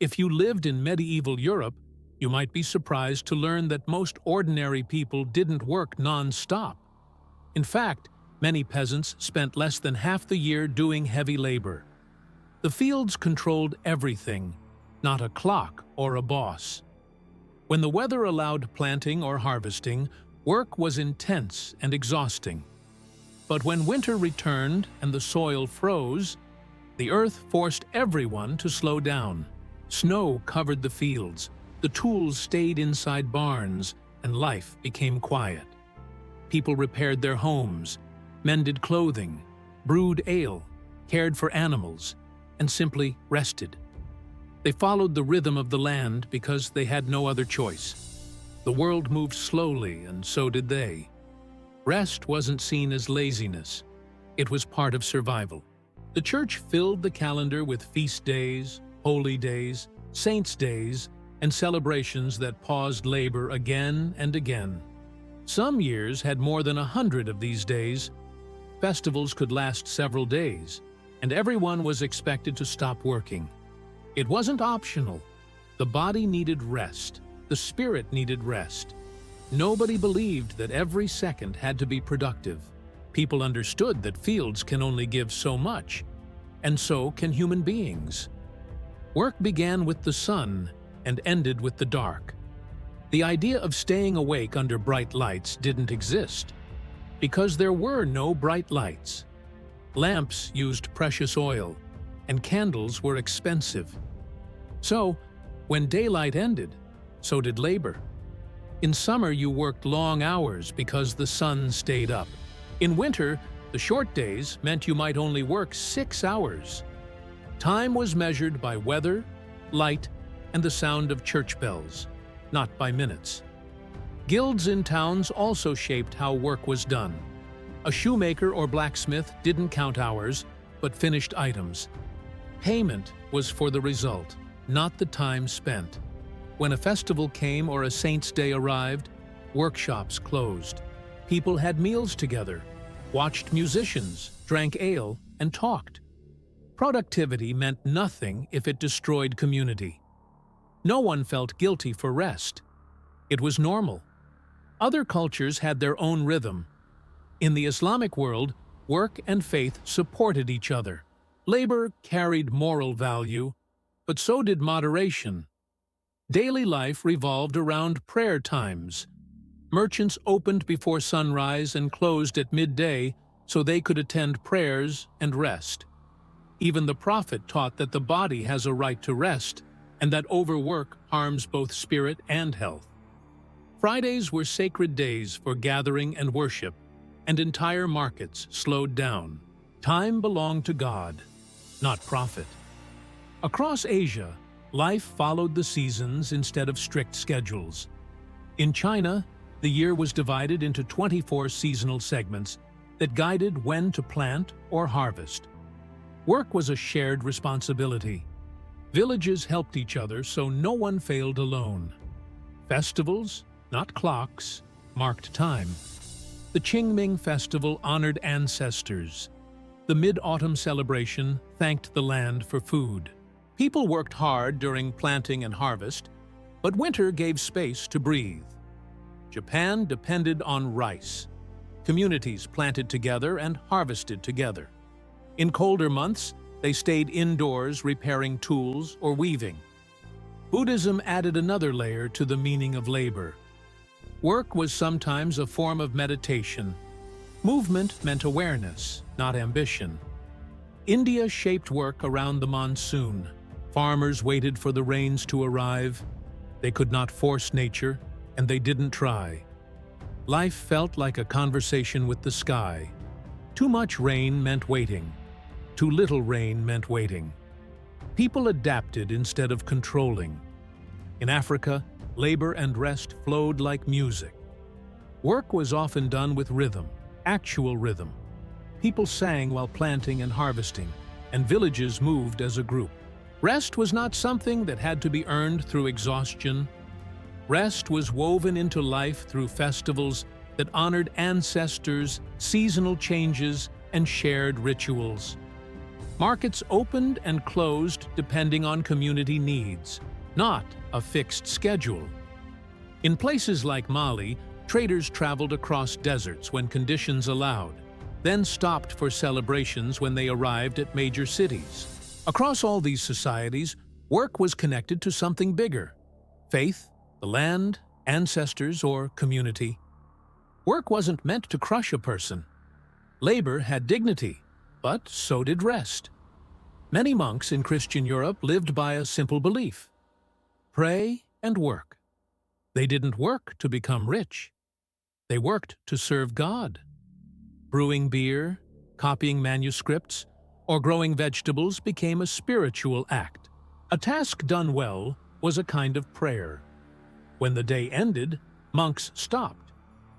If you lived in medieval Europe, you might be surprised to learn that most ordinary people didn't work non-stop. In fact, many peasants spent less than half the year doing heavy labor. The fields controlled everything, not a clock or a boss. When the weather allowed planting or harvesting, work was intense and exhausting. But when winter returned and the soil froze, the earth forced everyone to slow down. Snow covered the fields, the tools stayed inside barns, and life became quiet. People repaired their homes, mended clothing, brewed ale, cared for animals, and simply rested. They followed the rhythm of the land because they had no other choice. The world moved slowly, and so did they. Rest wasn't seen as laziness. It was part of survival. The church filled the calendar with feast days, holy days, saints' days, and celebrations that paused labor again and again. Some years had more than 100 of these days. Festivals could last several days, and everyone was expected to stop working. It wasn't optional. The body needed rest. The spirit needed rest. Nobody believed that every second had to be productive. People understood that fields can only give so much, and so can human beings. Work began with the sun and ended with the dark. The idea of staying awake under bright lights didn't exist, because there were no bright lights. Lamps used precious oil, and candles were expensive. So, when daylight ended, so did labor. In summer, you worked long hours because the sun stayed up. In winter, the short days meant you might only work 6 hours. Time was measured by weather, light, and the sound of church bells, not by minutes. Guilds in towns also shaped how work was done. A shoemaker or blacksmith didn't count hours, but finished items. Payment was for the result, not the time spent. When a festival came or a saint's day arrived, workshops closed. People had meals together, watched musicians, drank ale, and talked. Productivity meant nothing if it destroyed community. No one felt guilty for rest. It was normal. Other cultures had their own rhythm. In the Islamic world, work and faith supported each other. Labor carried moral value, but so did moderation. Daily life revolved around prayer times. Merchants opened before sunrise and closed at midday so they could attend prayers and rest. Even the prophet taught that the body has a right to rest and that overwork harms both spirit and health. Fridays were sacred days for gathering and worship, and entire markets slowed down. Time belonged to God, not profit. Across Asia, life followed the seasons instead of strict schedules. In China, the year was divided into 24 seasonal segments that guided when to plant or harvest. Work was a shared responsibility. Villages helped each other so no one failed alone. Festivals, not clocks, marked time. The Qingming festival honored ancestors. The Mid-Autumn celebration thanked the land for food. People worked hard during planting and harvest, but winter gave space to breathe. Japan depended on rice. Communities planted together and harvested together. In colder months, they stayed indoors repairing tools or weaving. Buddhism added another layer to the meaning of labor. Work was sometimes a form of meditation. Movement meant awareness, not ambition. India shaped work around the monsoon. Farmers waited for the rains to arrive. They could not force nature, and they didn't try. Life felt like a conversation with the sky. Too much rain meant waiting. Too little rain meant waiting. People adapted instead of controlling. In Africa, labor and rest flowed like music. Work was often done with rhythm, actual rhythm. People sang while planting and harvesting, and villages moved as a group. Rest was not something that had to be earned through exhaustion. Rest was woven into life through festivals that honored ancestors, seasonal changes, and shared rituals. Markets opened and closed depending on community needs, not a fixed schedule. In places like Mali, traders traveled across deserts when conditions allowed, then stopped for celebrations when they arrived at major cities. Across all these societies, work was connected to something bigger: faith, the land, ancestors, or community. Work wasn't meant to crush a person. Labor had dignity, but so did rest. Many monks in Christian Europe lived by a simple belief: pray and work. They didn't work to become rich. They worked to serve God. Brewing beer, copying manuscripts, or growing vegetables became a spiritual act. A task done well was a kind of prayer. When the day ended, monks stopped.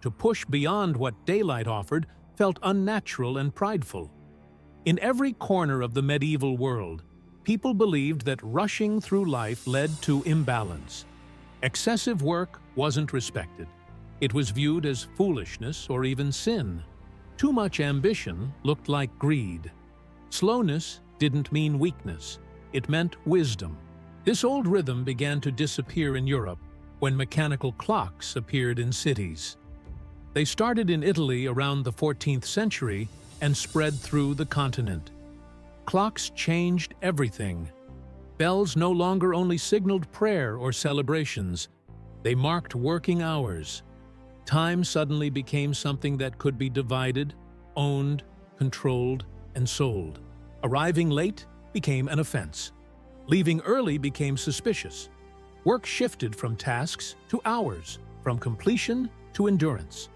To push beyond what daylight offered felt unnatural and prideful. In every corner of the medieval world, people believed that rushing through life led to imbalance. Excessive work wasn't respected. It was viewed as foolishness or even sin. Too much ambition looked like greed. Slowness didn't mean weakness. It meant wisdom. This old rhythm began to disappear in Europe when mechanical clocks appeared in cities. They started in Italy around the 14th century and spread through the continent. Clocks changed everything. Bells no longer only signaled prayer or celebrations. They marked working hours. Time suddenly became something that could be divided, owned, controlled, and sold. Arriving late became an offense. Leaving early became suspicious. Work shifted from tasks to hours, from completion to endurance.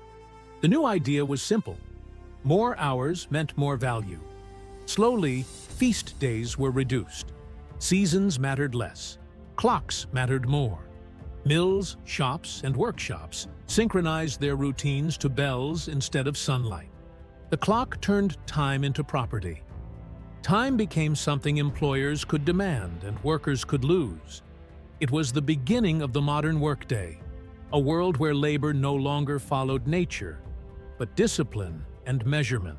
The new idea was simple. More hours meant more value. Slowly, feast days were reduced. Seasons mattered less. Clocks mattered more. Mills, shops, and workshops synchronized their routines to bells instead of sunlight. The clock turned time into property. Time became something employers could demand and workers could lose. It was the beginning of the modern workday, a world where labor no longer followed nature, but discipline and measurement.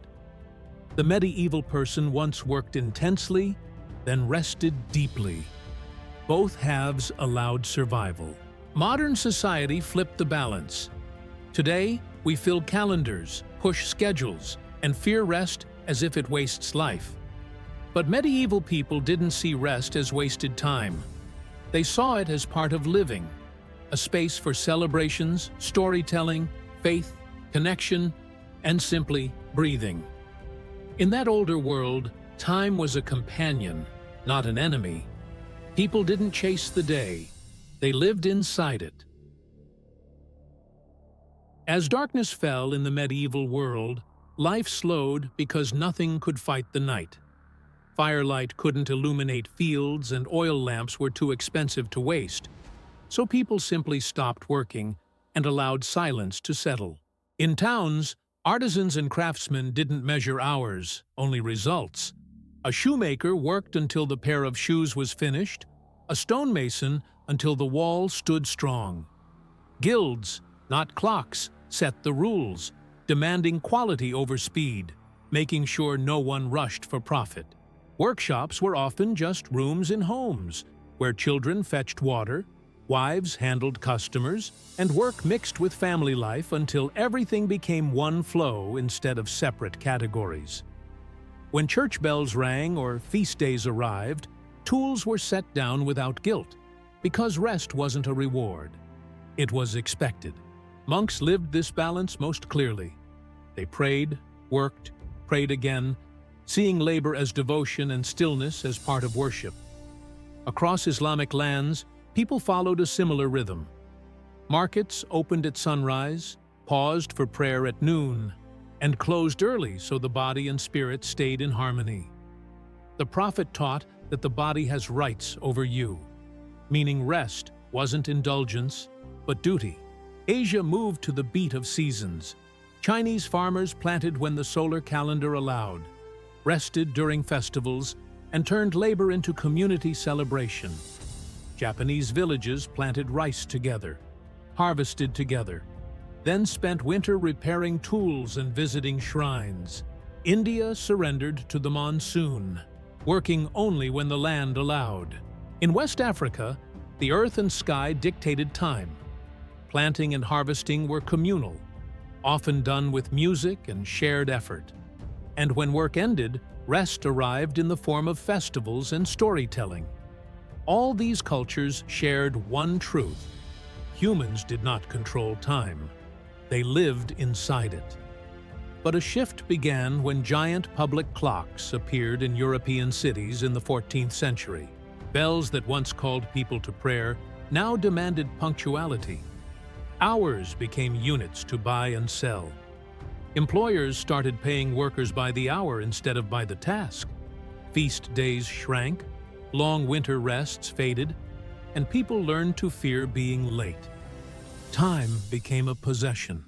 The medieval person once worked intensely, then rested deeply. Both halves allowed survival. Modern society flipped the balance. Today, we fill calendars, push schedules, and fear rest as if it wastes life. But medieval people didn't see rest as wasted time. They saw it as part of living, a space for celebrations, storytelling, faith, connection, and simply breathing. In that older world, time was a companion, not an enemy. People didn't chase the day. They lived inside it. As darkness fell in the medieval world, life slowed because nothing could fight the night. Firelight couldn't illuminate fields and oil lamps were too expensive to waste, so people simply stopped working and allowed silence to settle. In towns, artisans and craftsmen didn't measure hours, only results. A shoemaker worked until the pair of shoes was finished, a stonemason until the wall stood strong. Guilds, not clocks, set the rules, demanding quality over speed, making sure no one rushed for profit. Workshops were often just rooms in homes, where children fetched water, wives handled customers, and work mixed with family life until everything became one flow instead of separate categories. When church bells rang or feast days arrived, tools were set down without guilt, because rest wasn't a reward. It was expected. Monks lived this balance most clearly. They prayed, worked, prayed again, seeing labor as devotion and stillness as part of worship. Across Islamic lands, people followed a similar rhythm. Markets opened at sunrise, paused for prayer at noon, and closed early so the body and spirit stayed in harmony. The Prophet taught that the body has rights over you, meaning rest wasn't indulgence, but duty. Asia moved to the beat of seasons. Chinese farmers planted when the solar calendar allowed, rested during festivals, and turned labor into community celebration. Japanese villages planted rice together, harvested together, then spent winter repairing tools and visiting shrines. India surrendered to the monsoon, working only when the land allowed. In West Africa, the earth and sky dictated time. Planting and harvesting were communal, often done with music and shared effort. And when work ended, rest arrived in the form of festivals and storytelling. All these cultures shared one truth: humans did not control time. They lived inside it. But a shift began when giant public clocks appeared in European cities in the 14th century. Bells that once called people to prayer now demanded punctuality. Hours became units to buy and sell. Employers started paying workers by the hour instead of by the task. Feast days shrank, long winter rests faded, and people learned to fear being late. Time became a possession.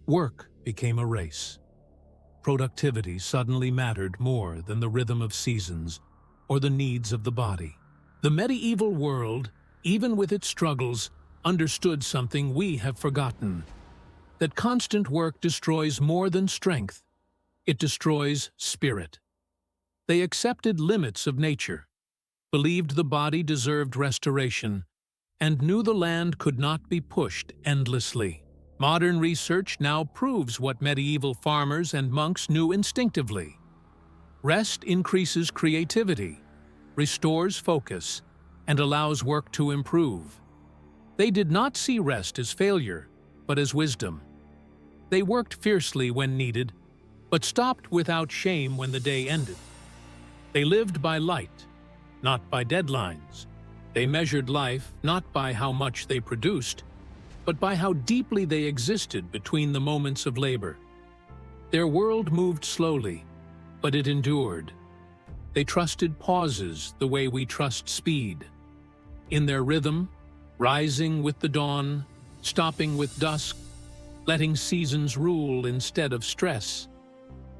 Work became a race. Productivity suddenly mattered more than the rhythm of seasons or the needs of the body. The medieval world, even with its struggles, understood something we have forgotten: that constant work destroys more than strength. It destroys spirit. They accepted limits of nature, believed the body deserved restoration, and knew the land could not be pushed endlessly. Modern research now proves what medieval farmers and monks knew instinctively. Rest increases creativity, restores focus, and allows work to improve. They did not see rest as failure, but as wisdom. They worked fiercely when needed, but stopped without shame when the day ended. They lived by light, not by deadlines. They measured life not by how much they produced, but by how deeply they existed between the moments of labor. Their world moved slowly, but it endured. They trusted pauses the way we trust speed. In their rhythm, rising with the dawn, stopping with dusk, letting seasons rule instead of stress,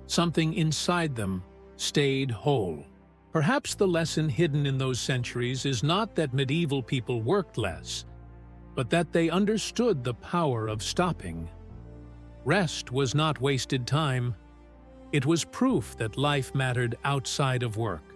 something inside them stayed whole. Perhaps the lesson hidden in those centuries is not that medieval people worked less, but that they understood the power of stopping. Rest was not wasted time. It was proof that life mattered outside of work.